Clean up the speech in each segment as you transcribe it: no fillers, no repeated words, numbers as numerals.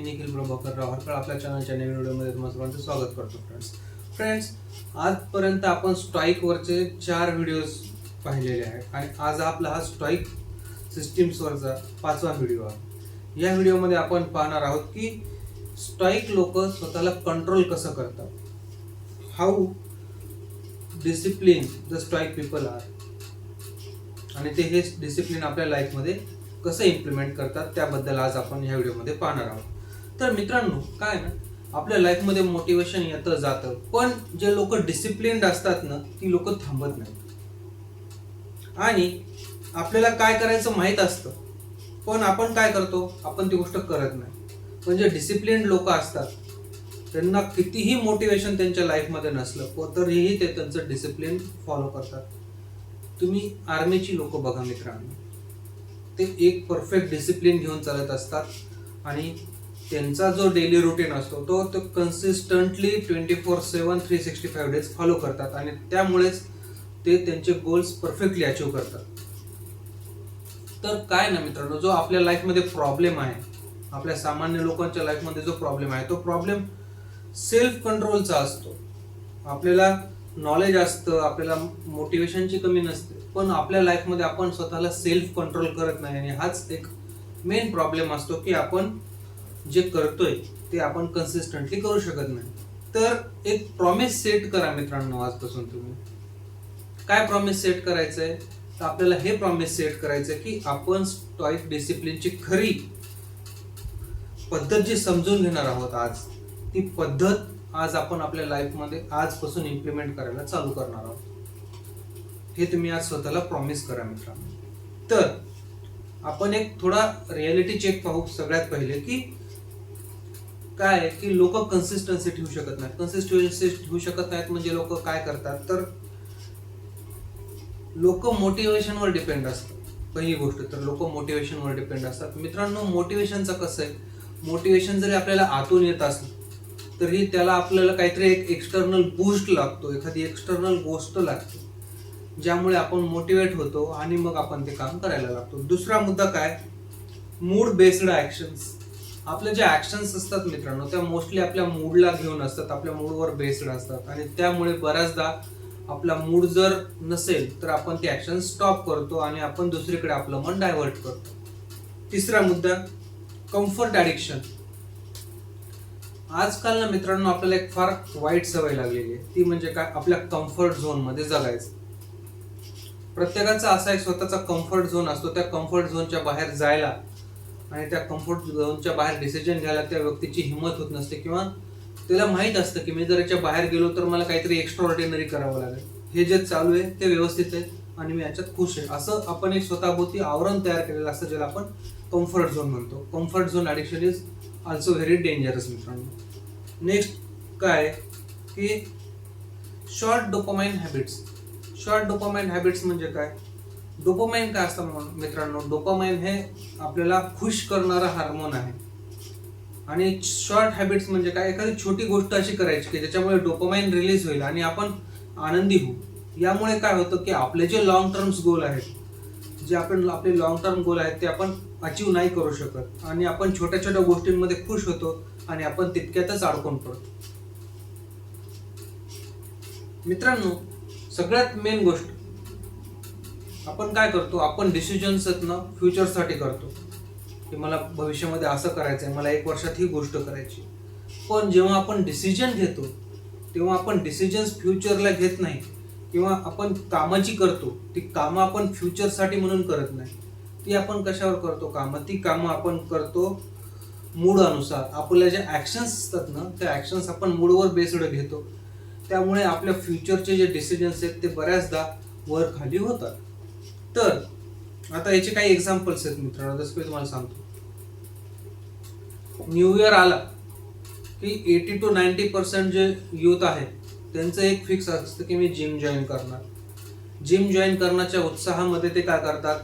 निखिल प्रभाकर राहरकर आपल्या चॅनलच्या नवीन व्हिडिओमध्ये तुम्हाला सर्वांचं स्वागत करतो. फ्रेंड्स आजपर्यंत आपण स्ट्राईकवरचे 4 व्हिडिओज पाहिलेले आहेत आणि आज आपला हा स्ट्राईक सिस्टीम्सवरचा 5वा व्हिडिओ आहे. या व्हिडिओमध्ये आपण पाहणार आहोत की स्ट्राईक लोक स्वतःला कंट्रोल कसं करतात, how discipline the strike people are, आणि ते हे डिसिप्लिन आपल्या लाईफमध्ये कसं इम्प्लिमेंट करतात त्याबद्दल आज आपण ह्या व्हिडिओमध्ये पाहणार आहोत. तर मित्रांनो, काय ना, आपल्या लाईफमध्ये मोटिवेशन येतं जातं, पण जे लोक डिसिप्लिन्ड असतात ना, ती लोक थांबत नाहीत आणि आपल्याला काय करायचं माहीत असतं, पण आपण काय करतो, आपण ती गोष्ट करत नाही. म्हणजे डिसिप्लिन्ड लोक असतात, त्यांना कितीही मोटिवेशन त्यांच्या लाईफमध्ये नसलं तरीही ते त्यांचं डिसिप्लिन फॉलो करतात. तुम्ही आर्मीची लोक बघा मित्रांनो, ते एक परफेक्ट डिसिप्लिन घेऊन चालत असतात आणि त्यांचा जो डेली रुटीन असतो तो कन्सिस्टंटली 24/7 365 डेज फॉलो करतात आणि त्यामुळेच ते त्यांचे गोल्स परफेक्टली अचीव करतात. तर काय ना मित्रांनो, जो आपल्या लाईफमध्ये प्रॉब्लेम आहे, आपल्या सामान्य लोकांच्या लाईफमध्ये जो प्रॉब्लेम आहे, तो प्रॉब्लेम सेल्फ कंट्रोलचा असतो. आपल्याला नॉलेज असतं, आपल्याला मोटिवेशनची कमी नसते, पण आपल्या लाईफमध्ये आपण स्वतःला सेल्फ कंट्रोल करत नाही आणि हाच एक मेन प्रॉब्लेम असतो की आपण जे करतोय ते आपण कन्सिस्टंटली करू शकत नाही. तर एक प्रॉमिस सेट करा मित्रांनो आजपासून. तुम्ही काय प्रॉमिस सेट करायचंय, तर आपल्याला हे प्रॉमिस सेट करायचंय की आपण स्टॉइक डिसिप्लिनची खरी पद्धत जी समजून घेणार आहोत आज, ती पद्धत आज आपण आपल्या लाईफमध्ये आजपासून इम्प्लिमेंट करायला चालू करणार आहोत. हे तुम्ही आज स्वतःला प्रॉमिस करा मित्रांनो. तर आपण एक थोडा रियालिटी चेक पाहू. सगळ्यात पहिले की काय की लोक कन्सिस्टन्सी ठेवू शकत नाहीत. कन्सिस्टन्सी ठेवू शकत नाहीत म्हणजे लोक काय करतात, तर लोक मोटिवेशनवर डिपेंड असतात. पहिली गोष्ट तर लोक मोटिवेशनवर डिपेंड असतात. मित्रांनो, मोटिवेशनचं कसं आहे, मोटिवेशन जरी आपल्याला आतून येत असलं तरी त्याला आपल्याला काहीतरी एक एक्सटर्नल बूस्ट लागतो, एखादी एक्सटर्नल गोष्ट लागते ज्यामुळे आपण मोटिवेट होतो आणि मग आपण ते काम करायला लागतो. दुसरा मुद्दा काय, मूड बेस्ड ऍक्शन्स. आपले जे ऍक्शन्स असतात मित्रांनो, त्या मोस्टली आपल्या मूडला घेऊन असतात, आपल्या मूडवर बेस्ड असतात आणि त्यामुळे बऱ्याचदा आपला मूड जर नसेल तर आपण ती ऍक्शन स्टॉप करतो आणि आपण दुसरीकडे आपलं मन डायव्हर्ट करतो. तिसरा मुद्दा, कम्फर्ट ॲडिक्शन. आजकाल ना मित्रांनो, आपल्याला एक फार वाईट सवय लागलेली आहे, ती म्हणजे काय, आपल्या कम्फर्ट झोन मध्ये जगायचं. प्रत्येकाचा असा एक स्वतःचा कम्फर्ट झोन असतो. त्या कम्फर्ट झोनच्या बाहेर जायला आणि त्या कम्फर्ट झोनच्या बाहेर डिसिजन घ्यायला त्या व्यक्तीची हिंमत होत नसते, किंवा त्याला माहित असतं की मी जर याच्या बाहेर गेलो तर मला काहीतरी एक्स्ट्रा ऑर्डिनरी करावं लागेल. हे जे चालू आहे ते व्यवस्थित आहे आणि मी याच्यात खुश आहे, असं आपण एक स्वतःभोवती आवरण तयार केलेलं असतं, ज्याला आपण कम्फर्ट झोन म्हणतो. Comfort zone addiction is also very dangerous मित्रांनो. नेक्स्ट काय की short dopamine habits. Short dopamine habits म्हणजे काय, डोपामाइन काय असतं मित्रांनो, डोपामाइन हे आपल्याला खुश करणारा हार्मोन आहे आणि शॉर्ट हॅबिट्स म्हणजे काय, एखादी छोटी गोष्ट अशी करायची की ज्याच्यामुळे डोपामाइन रिलीज होईल आणि आपण आनंदी होऊ. यामुळे काय होतं की आपले जे लॉंग टर्म्स गोल आहेत, जे आपण आपले लॉंग टर्म गोल आहेत ते आपण अचीव नाही करू शकत आणि आपण छोट्या छोट्या गोष्टींमध्ये खुश होतो आणि आपण तितक्यातच अडकून पडतो. मित्रांनो, सगळ्यात मेन गोष्ट, आपण काय करतो, आपण डिसिजन्स आहेत ना फ्युचरसाठी करतो की मला भविष्यामध्ये असं करायचंय, मला 1 वर्षात ही गोष्ट करायची. पण जेव्हा आपण डिसिजन घेतो तेव्हा आपण डिसिजन्स फ्युचरला घेत नाही, किंवा आपण कामाची करतो, ती कामं आपण फ्युचरसाठी म्हणून करत नाही. ती आपण कशावर करतो कामं, ती कामं आपण करतो मूड अनुसार. आपल्या जे ऍक्शन्स असतात ना, त्या ऍक्शन्स आपण मूडवर बेस्ड घेतो. त्यामुळे आपल्या फ्युचरचे जे डिसिजन्स आहेत ते बऱ्याचदा वर खाली होतात. तर आता याचे काही एक्झाम्पल्स आहेत मित्रांनो. जसं मी तुम्हाला सांगतो, न्यू इयर आला की 80 to 90% जे यूथ आहे त्यांचं एक फिक्स असतं की मी जिम जॉईन करणार. जिम जॉईन करण्याच्या उत्साहामध्ये ते काय करतात,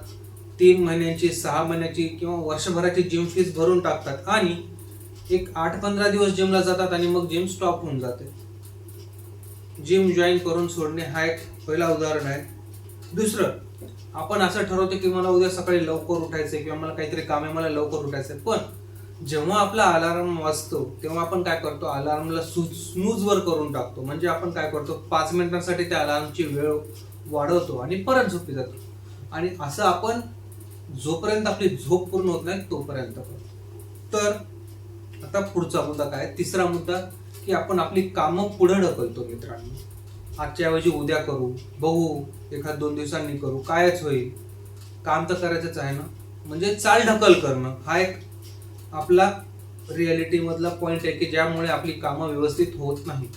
3 महिन्यांची, 6 महिन्याची किंवा वर्षभराची जिम फीस भरून टाकतात आणि एक 8-15 दिवस जिमला जातात आणि मग जिम स्टॉप होऊन जाते. जिम जॉईन करून सोडणे हा एक पहिला उदाहरण आहे. दुसरं, आपण असं ठरवतो की मला उद्या सकाळी लवकर उठायचंय किंवा मला काहीतरी काम आहे, मला लवकर उठायचंय, पण जेव्हा आपला अलार्म वाजतो तेव्हा आपण काय करतो, अलार्मला स्नूज वर करून टाकतो. म्हणजे आपण काय करतो, 5 मिनिटांसाठी त्या अलार्मची वेळ वाढवतो आणि परत झोपी जातो. आणि असं आपण जोपर्यंत आपली झोप पूर्ण होत नाही तोपर्यंत करतो. तर आता पुढचा मुद्दा काय, तिसरा मुद्दा, की आपण आपली कामं पुढे ढकलतो मित्रांनो. आजच्या ऐवजी उद्या करू, बघू, एखाद 2 दिवसांनी करू, कायच होईल, काम तर करायचंच आहे ना. म्हणजे चालढकल करणं हा एक आपला रियालिटी मधला पॉइंट आहे, की ज्यामुळे आपली कामं व्यवस्थित होत नाही.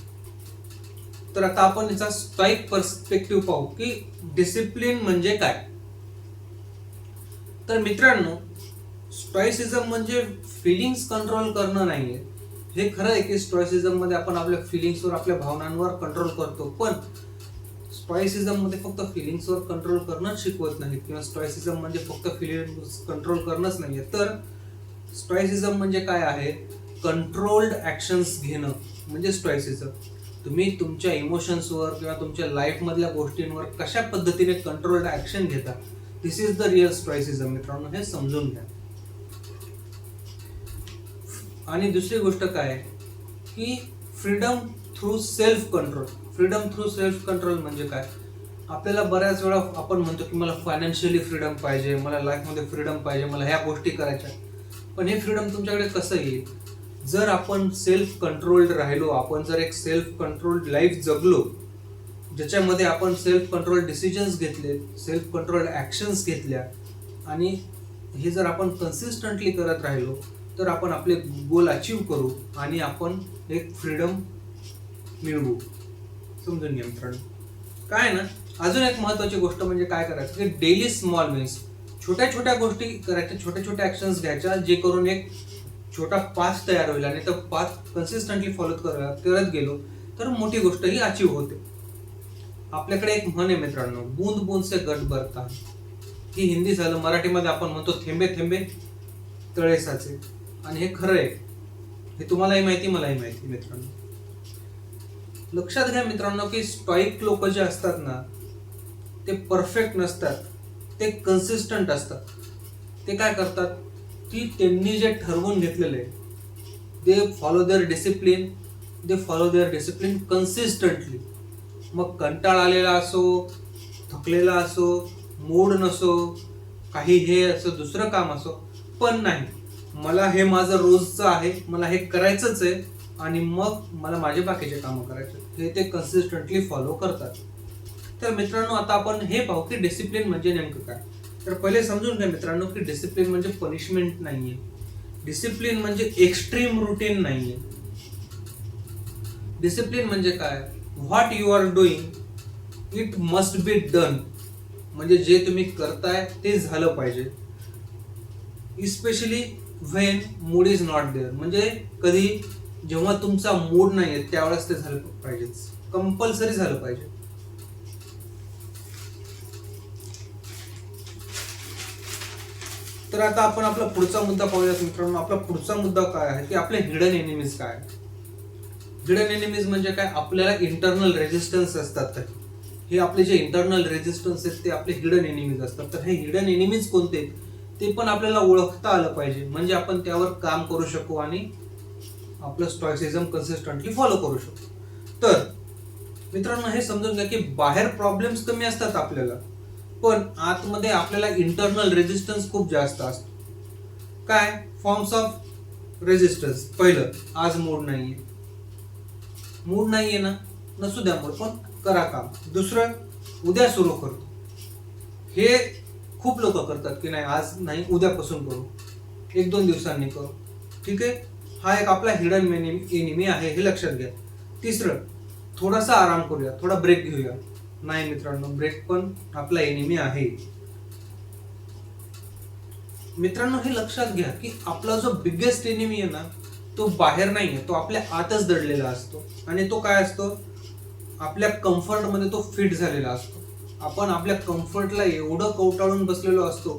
तर आता आपण याचा स्टॉइक पर्स्पेक्टिव्ह पाहू, की डिसिप्लिन म्हणजे काय. तर मित्रांनो, स्टॉइसिझम म्हणजे फिलिंग्स कंट्रोल करणं नाहीये. हे खरं आहे की स्टॉइसिझम मध्ये आपण आपल्या फिलिंग्सवर, आपल्या भावनांवर कंट्रोल करतो, पण स्टॉइसिझम मध्ये फक्त फिलिंग्सवर कंट्रोल करणंच शिकवत नाहीत, किंवा स्टॉइसिझम म्हणजे फक्त फिलिंग्स कंट्रोल करणंच नाहीये. तर स्टॉइसिझम म्हणजे काय आहे, कंट्रोल्ड ऍक्शन्स घेणं म्हणजे स्टॉइसिझम. तुम्ही तुमच्या इमोशन्सवर किंवा तुमच्या लाईफ मधल्या गोष्टींवर कशा पद्धतीने कंट्रोल्ड ऍक्शन घेता, दिस इज द रिअल स्टॉइसिझम मित्रांनो, हे समजून घ्या. आणि दुसरी गोष्ट काय, की freedom through self control. Freedom through self control म्हणजे काय, आपल्याला बऱ्याच वेळा आपण म्हणतो की मला फायनान्शियली फ्रीडम पाहिजे, मला लाईफमध्ये फ्रीडम पाहिजे, मला ह्या गोष्टी करायच्या. पण हे फ्रीडम तुमच्याकडे कसं येईल, जर आपण सेल्फ कंट्रोल्ड राहिलो, आपण जर एक सेल्फ कंट्रोल्ड लाईफ जगलो, ज्याच्यामध्ये आपण सेल्फ कंट्रोल डिसिजन्स घेतले, सेल्फ कंट्रोल ऍक्शन्स घेतल्या, आणि हे जर आपण कन्सिस्टंटली करत राहिलो, तर आपण आपले गोल अचीव करू आणि आपण एक फ्रीडम मिळवू. समजून घ्या मित्रांनो. काय ना, अजून एक महत्वाची गोष्ट म्हणजे काय करायचं, की डेली स्मॉल विन्स, छोट्या छोट्या गोष्टी करायच्या, छोट्या छोट्या ऍक्शन्स घ्यायच्या, जे करून एक छोटा पाथ तयार होईल, आणि तो पाथ कन्सिस्टंटली फॉलो करत गेलो तर मोठी गोष्ट ही अचीव होते. आपल्याकडे एक म्हण आहे मित्रांनो, बूंद बूंद से गट भरता. ही हिंदी झालं, मराठीमध्ये आपण म्हणतो थेंबे थेंबे तळे साचे. आणि हे खरं आहे, हे तुम्हालाही माहिती, मलाही माहिती मित्रांनो. लक्षात घ्या मित्रांनो, की स्टॉइक लोक जे असतात ना, ते परफेक्ट नसतात, ते कन्सिस्टंट असतात. ते काय करतात, की त्यांनी जे ठरवून घेतलेलं आहे, they follow their discipline, they follow their discipline consistently. मग कंटाळा आलेला असो, थकलेला असो, मूड नसो, काही हे असं दुसरं काम असो, पण नाही, मला हे माझं रोजचं आहे, मला हे करायचंच आहे, आणि मग मला माझे बाकीचे कामं करायचे, हे ते कन्सिस्टंटली फॉलो करतात. तर मित्रांनो, आता आपण हे पाहू की डिसिप्लिन म्हणजे नेमकं काय. तर पहिले समजून घ्या मित्रांनो, की डिसिप्लिन म्हणजे पनिशमेंट नाहीये. डिसिप्लिन म्हणजे एक्स्ट्रीम रुटीन नाहीये. डिसिप्लिन म्हणजे काय, what you are doing it must be done. म्हणजे जे तुम्ही करताय ते झालं पाहिजे. Especially when mood is not there. म्हणजे कधी जेव्हा तुमचा मूड नाहीये त्यावेळेस ते झालं पाहिजे, कंपल्सरी झालं पाहिजे. तर आता आपण आपला पुढचा मुद्दा पाहूयात मित्रांनो. आपला पुढचा मुद्दा काय आहे, की आपले हिडन एनिमीज काय. हिडन एनिमीज म्हणजे काय, आपल्याला इंटरनल रेजिस्टन्स असतात. हे आपले जे इंटरनल रेजिस्टन्स आहेत ते आपले हिडन एनिमीज असतात. तर हे हिडन एनिमीज कोणते ते पण आपल्याला ओळखता आलं पाहिजे, म्हणजे आपण त्यावर काम करू शकू आणि आपलं स्टॉइसिझम कन्सिस्टंटली फॉलो करू शकतो. तर मित्रांनो, हे समजून घ्या की बाहेर प्रॉब्लेम्स कमी असतात आपल्याला, पण आतमध्ये आपल्याला इंटरनल रेजिस्टन्स खूप जास्त असतो. काय फॉर्म्स ऑफ रेजिस्टन्स, पहिलं, आज मूड नाहीये. मूड नाहीये ना, नसू द्या मूड, पण करा काम. दुसरं, उद्या सुरू करतो. हे खूप लोक करतात की नाही, आज नाही, उद्यापासून करू, 1-2 दिवसांनी करू. ठीक आहे, हा एक आपला हिडन एनिमी आहे, हे लक्षात घ्या. तिसरं, थोडासा आराम करूया, थोडा ब्रेक घेऊया. नाही मित्रांनो, ब्रेक पण आपला एनिमी आहे. मित्रांनो, हे लक्षात घ्या की आपला जो बिगेस्ट एनिमी आहे ना, तो बाहेर नाहीये, तो आपल्या आतच दडलेला असतो. आणि तो काय असतो, आपल्या कम्फर्ट मध्ये तो फिट झालेला असतो. आपण आपल्या कम्फर्टला एवढं कवटाळून बसलेलो असतो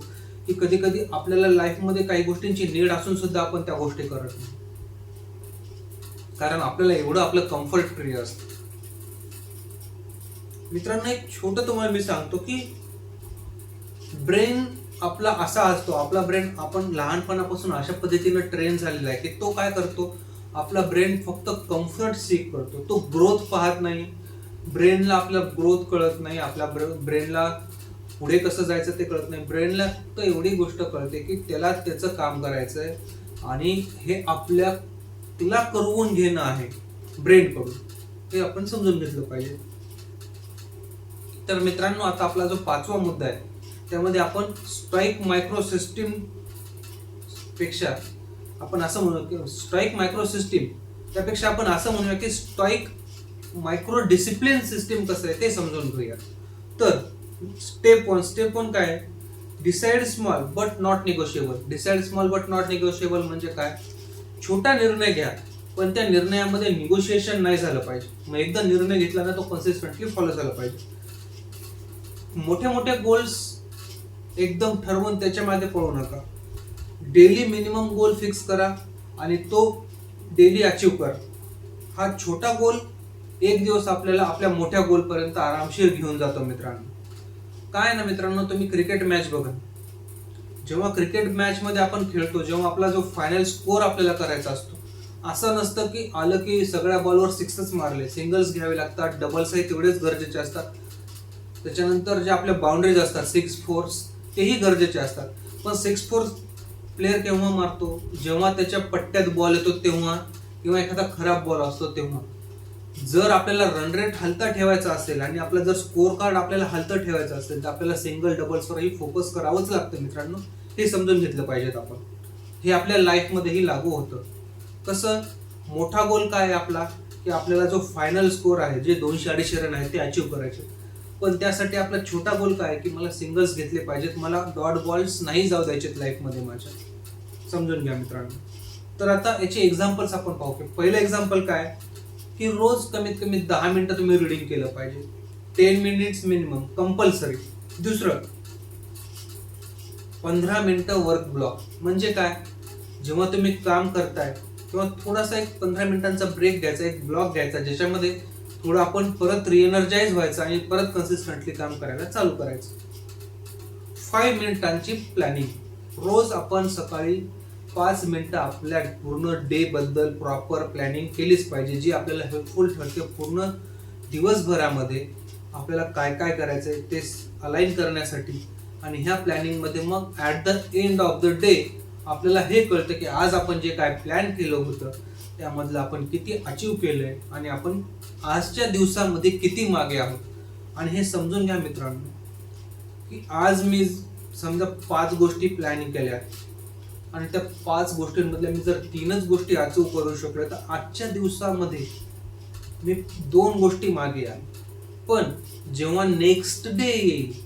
की कधी कधी आपल्याला लाईफमध्ये काही गोष्टींची नीड असून सुद्धा आपण त्या गोष्टी करत नाही, कारण आपल्याला एवढं आपलं कम्फर्ट प्रिय असतं. मित्रांनो, एक छोटं तुम्हाला मी सांगतो की ब्रेन आपला असा असतो, आपला ब्रेन आपण लहानपणापासून अशा पद्धतीनं ट्रेन झालेला आहे की तो काय करतो, आपला ब्रेन फक्त कम्फर्ट सीक करतो. तो ग्रोथ पाहत नाही. ब्रेनला आपला ग्रोथ कळत नाही, आपल्या ब्रेनला पुढे कसं जायचं ते कळत नाही. ब्रेनला फक्त एवढी गोष्ट कळते की त्याला त्याचं काम करायचं आहे आणि हे आपल्या तिला करवून घेणं आहे ब्रेन कडून. हे आपण समजून घेतलं पाहिजे. तर मित्रांनो, आता आपला जो 5वा मुद्दा आहे त्यामध्ये आपण स्टॉइक मायक्रो सिस्टीम पेक्षा आपण असं म्हणू की स्टॉइक मायक्रो सिस्टीम त्यापेक्षा आपण असं म्हणूया की स्टॉइक मायक्रो डिसिप्लिन सिस्टीम कसं आहे ते समजून घेऊया. तर स्टेप वन काय आहे? Decide small but not negotiable. Decide small but not negotiable म्हणजे काय? छोटा निर्णय घ्या पण त्या निर्णयामध्ये निगोशिएशन नाही झालं पाहिजे. मग एकदा निर्णय घेतला ना तो कन्सिस्टंटली फॉलो झाला पाहिजे. मोठ्या मोठ्या गोल्स एकदम ठरवून त्याच्या मागे पळू नका. डेली मिनिमम गोल फिक्स करा आणि तो डेली अचीव करा. हा छोटा गोल एक दिवस आपल्याला आपल्या मोठ्या गोल पर्यंत आरामशीर घेऊन जातो. मित्रांनो, काय ना मित्रांनो, तुम्ही क्रिकेट मॅच बघा. जेव्हा क्रिकेट मॅच मध्ये आपण खेळतो, जेव्हा आपला जो फायनल स्कोर आपल्याला करायचा असतो, असं नसतं की आलं की सगळ्या बॉलवर सिक्सच मारले. सिंगल्स घ्यावे लागतात, डबल्सही तेवढेच गरजेचे असतात. त्याच्यानंतर जे आपल्या बाउंड्रीज असतात 6-4 तेही गरजेचे असतात. पण 6-4 प्लेअर केव्हा मारतो? जेव्हा त्याच्या पट्ट्यात बॉल येतो तेव्हा, किंवा एखादा खराब बॉल असतो तेव्हा. जर आपल्याला रन रेट हलता ठेवायचा असेल आणि आपला जर स्कोर कार्ड आपल्याला हलतं ठेवायचं असेल तर आपल्याला सिंगल डबल्सवरही फोकस करावंच लागतं. मित्रांनो, हे समजून घेतलं पाहिजेत आपण. हे आपल्या लाईफमध्येही लागू होतं. कसं? मोठा गोल काय आहे आपला? की आपल्याला जो फायनल स्कोर आहे, जे 200-250 रन आहे ते अचीव करायचे. पण त्यासाठी आपला छोटा गोल काय आहे की मला सिंगल्स घेतले पाहिजेत, मला डॉट बॉल्स नाही जाऊ द्यायचेत लाईफमध्ये माझ्या. समजून घ्या मित्रांनो. तर आता याचे एक्झाम्पल्स आपण पाहू. पहिलं एक्झाम्पल काय की रोज कमीत कमी 10 मिनिटं तुम्ही रीडिंग केलं पाहिजे. 10 मिनिट्स मिनिमम कंपल्सरी. दुसरं, 15 मिनिटं वर्क ब्लॉक. म्हणजे काय? जेव्हा तुम्ही काम करताय तेव्हा थोडासा एक 15 मिनिटांचा ब्रेक घ्यायचा, एक ब्लॉक घ्यायचा, ज्याच्यामध्ये थोडं आपण परत रिएनर्जाइज व्हायचं आणि परत कन्सिस्टंटली काम करायला चालू करायचं. 5 मिनिटांची प्लॅनिंग. रोज आपण सकाळी 5 मिनिटं आपल्या पूर्ण डे बद्दल प्रॉपर प्लॅनिंग केलीच पाहिजे, जी आपल्याला हेल्पफुल ठरते. पूर्ण दिवसभरामध्ये आपल्याला काय काय करायचंय ते अलाइन करण्यासाठी. आणि ह्या प्लॅनिंग मध्ये मग at the end of the day आपल्याला हे कळतं की आज आपण जे काय प्लॅन केलं होतं त्यामधलं आपण किती अचीव केलंय आणि आपण आजच्या दिवसामध्ये किती मागे आहोत. आणि हे समजून घ्या मित्रांनो की आज मी समजा 5 गोष्टी प्लॅनिंग केल्या आणि त्या 5 गोष्टींमधल्या मी जर 3च गोष्टी अचीव करू शकलो तर आजच्या दिवसामध्ये मी 2 गोष्टी मागे आहे. पण जेव्हा नेक्स्ट डे येईल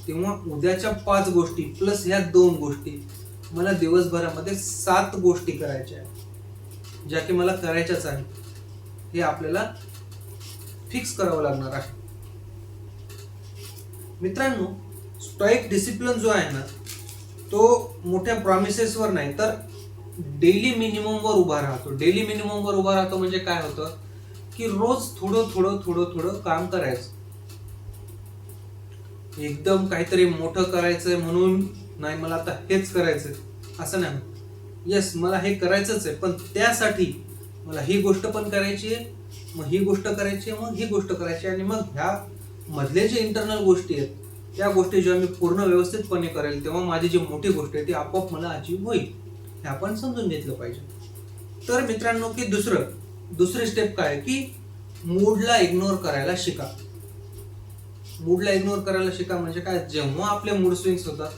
तेव्हा उद्याच्या 5 गोष्टी प्लस ह्या 2 गोष्टी मला दिवसभरामध्ये 7 गोष्टी करायच्या आहेत, ज्या की मला करायच्याच आहे. हे आपल्याला फिक्स करावं लागणार आहे. मित्रांनो, स्टॉइक डिसिप्लिन जो आहे ना तो मोठ्या प्रॉमिसेसवर नाही तर डेली मिनिममवर उभा राहतो. डेली मिनिममवर उभा राहतो म्हणजे काय होतं की रोज थोडं थोडं थोडं थोडं काम करायचं. एकदम काहीतरी मोठं करायचंय म्हणून नाही, मला आता हेच करायचंय असं नाही. येस, मला हे करायचंच आहे, पण त्यासाठी मला ही गोष्ट पण करायची आहे, मग ही गोष्ट करायची आहे, मग ही गोष्ट करायची आहे. आणि मग ह्या मधले जे इंटरनल गोष्टी आहेत त्या गोष्टी जेव्हा मी पूर्ण व्यवस्थितपणे करेल तेव्हा माझी जी मोठी गोष्ट आहे ती आपोआप मला अचीव होईल. हे आपण समजून घेतलं पाहिजे. तर मित्रांनो, की दुसरी स्टेप काय की मूडला इग्नोर करायला शिका. मूडला इग्नोर करायला शिका म्हणजे काय? जेव्हा आपले मूड स्विंग्स होतात,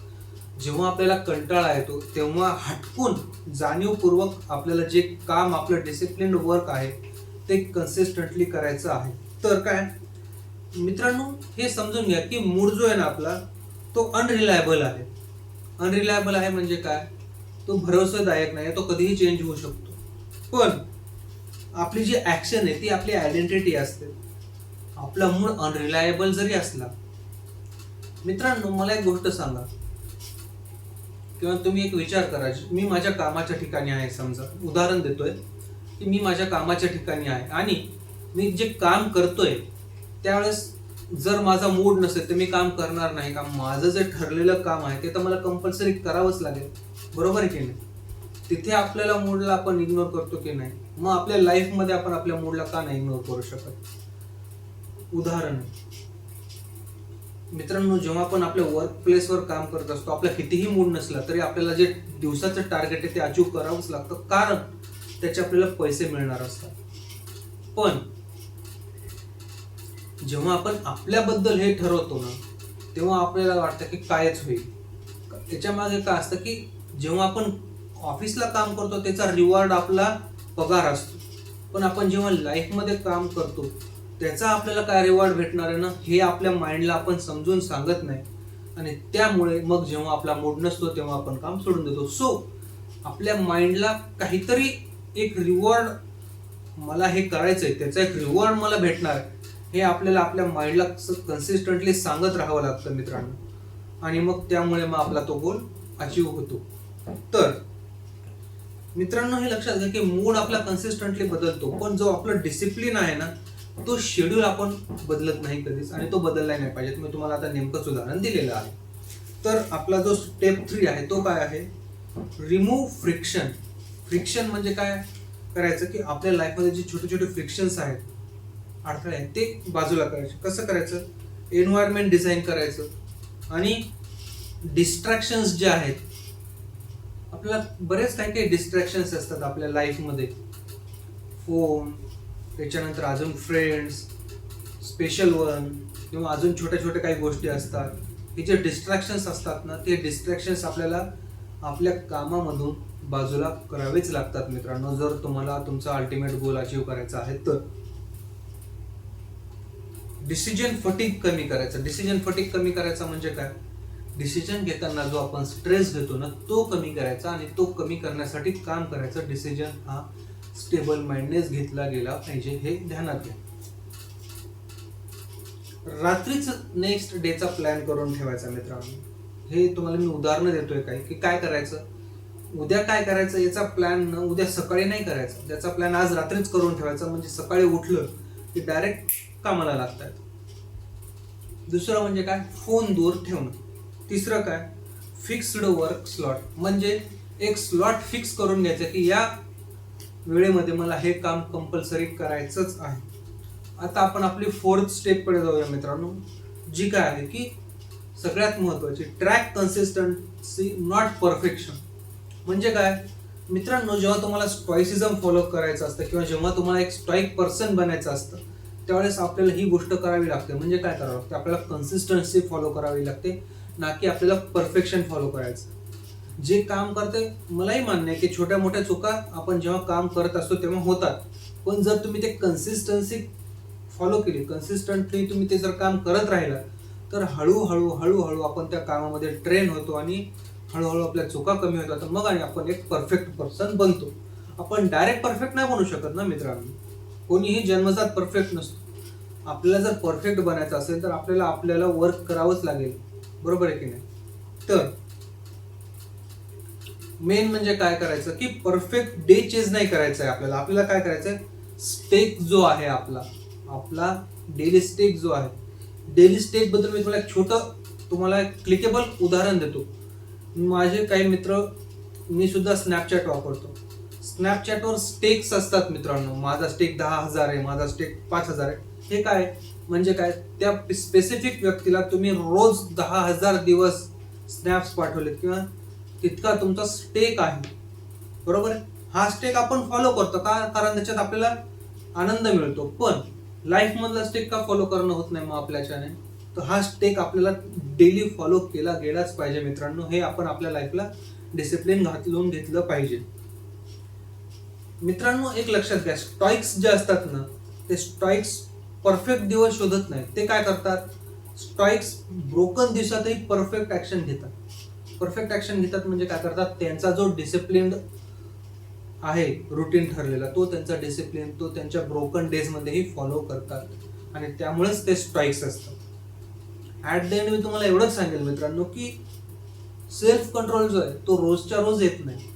जेव्हा आपल्याला कंटाळा येतो तेव्हा हटकून जाणीवपूर्वक आपल्याला जे काम, आपलं डिसिप्लिन वर्क आहे ते कन्सिस्टंटली करायचं आहे. तर काय मित्रांनो, हे समजून घ्या की मूड जो आहे ना आपला तो अनरिलायबल आहे. अनरिलायबल आहे म्हणजे काय? तो भरोसादायक नाही, तो कधीही चेंज होऊ शकतो. पण आपली जी ऍक्शन आहे ती आपली आयडेंटिटी असते. आपला मूड अनरिलायबल जरी असला, मित्रांनो मला एक गोष्ट सांगा किंवा तुम्ही एक विचार करा. मी माझ्या कामाच्या ठिकाणी आहे, समजा उदाहरण देतोय की मी माझ्या कामाच्या ठिकाणी आहे आणि मी जे काम करतोय त्यावेळेस जर माझा मूड नसेल तर मी काम करणार नाही का, माझं जे ठरलेलं काम आहे ते तर मला कंपल्सरी करावंच लागेल, बरोबर आहे की नाही. तिथे आपल्याला मूडला आपण इग्नोर करतो की नाही, मग आपल्या लाईफमध्ये आपण आपल्या मूडला का नाही इग्नोर करू शकत. उदाहरण मित्रांनो, जेव्हा आपण आपल्या वर्क प्लेसवर काम करत असतो, आपला कितीही मूड नसला तरी आपल्याला जे दिवसाचं टार्गेट आहे ते अचीव करावंच लागतं, कारण त्याचे आपल्याला पैसे मिळणार असतात. पण जेव्हा आपण आपल्याबद्दल हे ठरवतो ना, तेव्हा आपल्याला वाटतं की कायच होईल. त्याच्या मागे काय असतं की जेव्हा आपण ऑफिसला काम करतो त्याचा रिवॉर्ड आपला पगार असतो, पण आपण जेव्हा लाईफमध्ये काम करतो त्याचा आपल्याला काय रिवॉर्ड भेटणार आहे ना, हे आपल्या माइंडला आपण समजून सांगत नाही. आणि त्यामुळे मग जेव्हा आपला मूड नसतो तेव्हा आपण काम सोडून देतो. सो आपल्या माइंडला काहीतरी एक रिवॉर्ड, मला हे करायचंय त्याचा एक रिवॉर्ड मला भेटणार आहे, हे आपल्याला आपल्या माइंडला कन्सिस्टंटली सांगत राहावं लागतं मित्रांनो. आणि मग त्यामुळे मग आपला तो गोल अचीव होतो. तर मित्रांनो, हे लक्षात घ्या की मूड आपला कन्सिस्टंटली बदलतो, पण जो आपला डिसिप्लिन आहे ना, तो शेड्यूल आपण बदलत नाही कधीच, आणि तो बदलला नाही पाहिजे. मी तुम्हाला आता नेमकंच उदाहरण दिलेलं आहे. तर आपला जो स्टेप 3 आहे तो काय आहे, रिमूव्ह फ्रिक्शन. फ्रिक्शन म्हणजे काय करायचं की आपल्या लाईफमध्ये जे छोटे छोटे फ्रिक्शन्स आहेत, अडथळे आहेत, ते बाजूला करायचे. कसं करायचं, एन्व्हायरमेंट डिझाईन करायचं. आणि डिस्ट्रॅक्शन्स जे आहेत, आपल्याला बरेच काही काही डिस्ट्रॅक्शन्स असतात आपल्या लाईफमध्ये, फोन, त्याच्यानंतर अजून फ्रेंड्स, स्पेशल वन, किंवा अजून छोट्या छोट्या काही गोष्टी असतात. हे जे डिस्ट्रॅक्शन्स असतात ना, ते डिस्ट्रॅक्शन्स आपल्याला आपल्या कामामधून बाजूला करावेच लागतात मित्रांनो, जर तुम्हाला तुमचा अल्टिमेट गोल अचीव करायचा आहे तर. डिसिजन फटीग कमी करायचा. डिसिजन फटीग कमी करायचा म्हणजे काय, डिसिजन घेताना जो आपण स्ट्रेस घेतो ना, तो कमी करायचा. आणि तो कमी करण्यासाठी काम करायचं. डिसिजन हा स्टेबल माइंडनेस घेतला गेला पाहिजे, हे ध्यानात घ्या. रात्रीच नेक्स्ट डेचा प्लॅन करून ठेवायचा मित्रांनो. हे तुम्हाला मी उदाहरणं देतोय काही की काय करायचं, उद्या काय करायचं याचा प्लॅन उद्या सकाळी नाही करायचा, त्याचा प्लॅन आज रात्रीच करून ठेवायचा, म्हणजे सकाळी उठलं की डायरेक्ट कामाला लागतात. दुसरं म्हणजे काय, फोन दूर ठेवणं. तिसरं काय, फिक्स्ड वर्क स्लॉट, म्हणजे एक स्लॉट फिक्स करून घ्यायचं की या वेळेमध्ये मला हे काम कंपल्सरी करायचंच आहे. आता आपण आपली 4th स्टेप कडे जाऊया मित्रांनो, जी काय आहे की सगळ्यात महत्वाची, ट्रॅक कन्सिस्टन्सी नॉट परफेक्शन. म्हणजे काय मित्रांनो, जेव्हा तुम्हाला स्टॉइसिझम फॉलो करायचं असतं किंवा जेव्हा तुम्हाला एक स्टॉइक पर्सन बनायचं असतं, त्यावेळेस आपल्याला ही गोष्ट करावी लागते. म्हणजे काय करावं लागतं, आपल्याला कन्सिस्टन्सी फॉलो करावी लागते, ना की आपल्याला परफेक्शन फॉलो करायचं. जे काम करते, मलाही मान्य आहे की छोट्या मोठ्या चुका आपण जेव्हा काम करत असतो तेव्हा होतात, पण जर तुम्ही ते कन्सिस्टन्सी फॉलो केली, कन्सिस्टंटली तुम्ही ते जर काम करत राहिला, तर हळूहळू हळूहळू आपण त्या कामामध्ये ट्रेन होतो आणि हळूहळू आपल्या चुका कमी होतात. मग आणि आपण एक परफेक्ट पर्सन बनतो. आपण डायरेक्ट परफेक्ट नाही बनू शकत ना मित्रांनो, कोणीही जन्मजात परफेक्ट नसतो. आपल्याला जर परफेक्ट बनायचं असेल तर आपल्याला वर्क करावंच लागेल, बरोबर आहे की नाही. तर मेन म्हणजे काय करायचं की परफेक्ट डे चेंज नाही करायचं आहे आपल्याला काय करायचंय, स्टेक जो आहे आपला डेली स्टेक जो आहे, डेली स्टेक बद्दल मी तुम्हाला एक क्लिकेबल उदाहरण देतो. माझे काही मित्र, मी सुद्धा स्नॅपचॅट वापरतो, स्नॅपचॅटवर स्टेक्स असतात मित्रांनो. माझा स्टेक 10,000 आहे, माझा स्टेक 5,000 आहे. हे काय म्हणजे काय, त्या स्पेसिफिक व्यक्तीला तुम्ही रोज 10,000 दिवस स्नॅप्स पाठवलेत किंवा तितका तुमचा स्टेक आहे, बरोबर आहे. हा स्टेक आपण फॉलो करतो का, कारण त्याच्यात आपल्याला आनंद मिळतो. पण लाईफ मधला स्टेक का फॉलो करणं होत नाही मग आपल्याच्याने, तर हा स्टेक आपल्याला डेली फॉलो केला गेलाच पाहिजे मित्रांनो. हे आपण आपल्या लाईफला डिसिप्लिन घालून घेतलं पाहिजे मित्रांनो. एक लक्षात घ्या, स्टॉइक्स जे असतात ना, ते स्टॉइक्स परफेक्ट दिवस शोधत नाही. ते काय करतात, स्टॉइक्स ब्रोकन दिवसातही परफेक्ट ऍक्शन घेतात. परफेक्ट ऍक्शन घेतात म्हणजे काय करतात, त्यांचा जो डिसिप्लिन आहे, रुटीन ठरलेला, तो त्यांचा डिसिप्लिन तो त्यांच्या ब्रोकन डेज मध्येही फॉलो करतात, आणि त्यामुळेच ते स्ट्राईक्स असतात. ऍट द एंड मी तुम्हाला एवढंच सांगेल मित्रांनो की सेल्फ कंट्रोल जो आहे तो रोजच्या रोज येत नाही,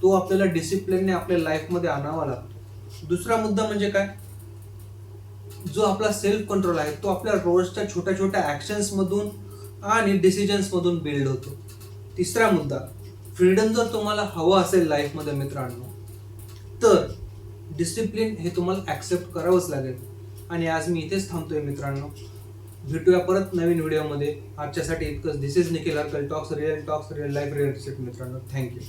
तो आपल्याला डिसिप्लिनने आपल्या लाईफमध्ये आणावा लागतो. दुसरा मुद्दा म्हणजे काय, जो आपला सेल्फ कंट्रोल आहे तो आपल्या रोजच्या छोट्या छोट्या ॲक्शन्समधून आणि डिसिजन्समधून बिल्ड होतो. तिसरा मुद्दा, फ्रीडम जर तुम्हाला हवं असेल लाईफमध्ये मित्रांनो, तर डिसिप्लिन हे तुम्हाला ॲक्सेप्ट करावंच लागेल. आणि आज मी इथेच थांबतोय मित्रांनो. भेटूया परत नवीन व्हिडिओमध्ये. आजच्यासाठी इतकंच. This is Nikhil Harkal, talks real life real मित्रांनो. थँक्यू.